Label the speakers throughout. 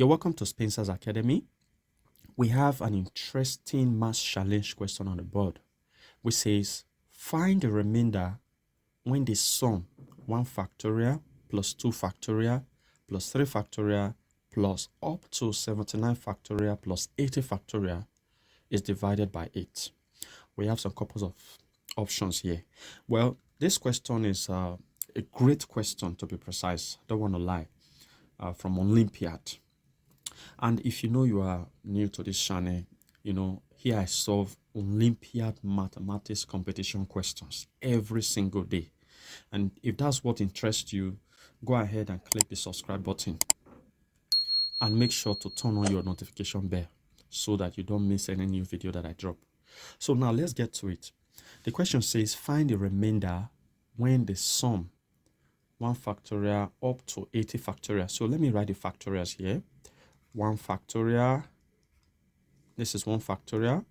Speaker 1: You're welcome to Spencer's Academy. We have an interesting math challenge question on the board, which says, find the remainder when the sum 1 factorial plus 2 factorial plus 3 factorial plus up to 79 factorial plus 80 factorial is divided by 8. We have some couples of options here. Well, this question is a great question, to be precise. Don't want to lie. From Olympiad. And if you know you are new to this channel, here I solve Olympiad mathematics competition questions every single day. And if that's what interests you, go ahead and click the subscribe button and make sure to turn on your notification bell so that you don't miss any new video that I drop. So now let's get to it. The question says, find the remainder when the sum 1 factorial up to 80 factorial. So let me write the factorials here. 1 factorial, this is 1 factorial,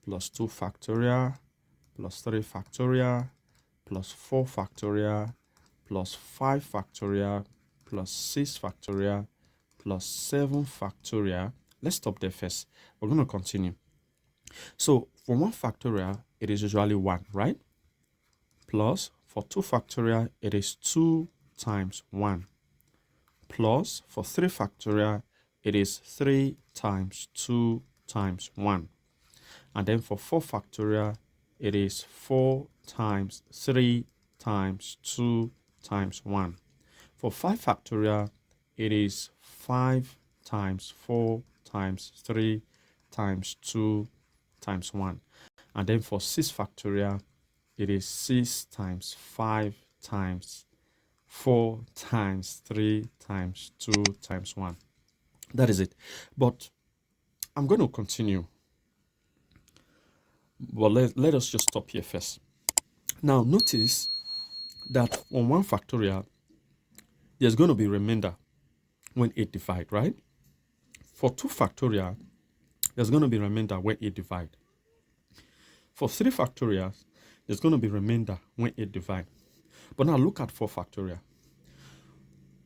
Speaker 1: plus 2 factorial, plus 3 factorial, plus 4 factorial, plus 5 factorial, plus 6 factorial, plus 7 factorial. Let's stop there first. We're going to continue. So for 1 factorial, it is usually 1, right? Plus for 2 factorial, it is 2 times 1. Plus for 3 factorial, it is 3 times 2 times 1. And then for 4 factorial, it is 4 times 3 times 2 times 1. For 5 factorial, it is 5 times 4 times 3 times 2 times 1. And then for 6 factorial, it is 6 times 5 times 4 times 3 times 2 times 1. That is it. But I'm going to continue. Well, let us just stop here first. Now, notice that on 1 factorial, there's going to be remainder when 8 divide, right? For 2 factorial, there's going to be remainder when 8 divide. For 3 factorial, there's going to be remainder when 8 divide. But now look at 4 factorial.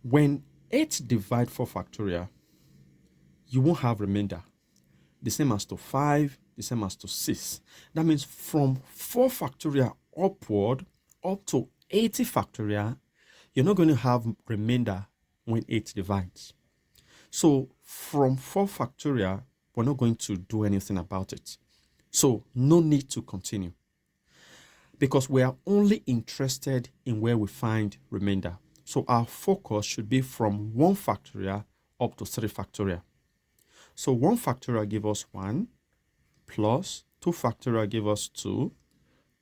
Speaker 1: When 8 divide 4 factorial, you won't have remainder. The same as to 5, the same as to 6. That means from 4 factorial upward up to 80 factorial, you're not going to have remainder when 8 divides. So from 4 factorial, we're not going to do anything about it. So no need to continue, because we are only interested in where we find remainder. So our focus should be from 1 factorial up to 3 factorial. So 1 factorial give us 1, plus 2 factorial give us 2,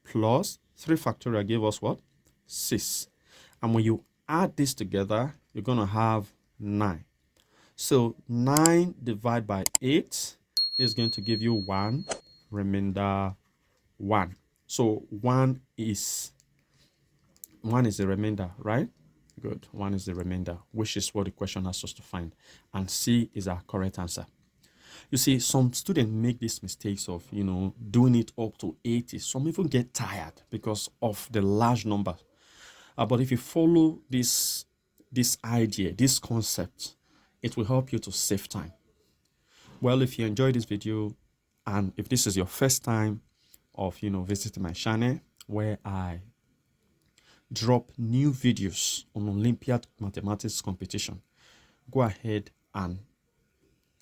Speaker 1: plus 3 factorial give us what? 6. And when you add this together, you're going to have 9. So 9 divided by 8 is going to give you 1, remainder 1. So 1 is the remainder, right? Good. 1 is the remainder, which is what the question asks us to find. And C is our correct answer. You see, some students make these mistakes of, doing it up to 80. Some even get tired because of the large number. But if you follow this idea, this concept, it will help you to save time. Well, if you enjoyed this video, and if this is your first time of, visiting my channel, where I drop new videos on Olympiad mathematics competition, go ahead and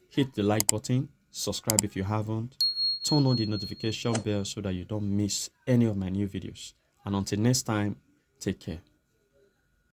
Speaker 1: hit the like button, subscribe if you haven't, turn on the notification bell so that you don't miss any of my new videos. And until next time, take care.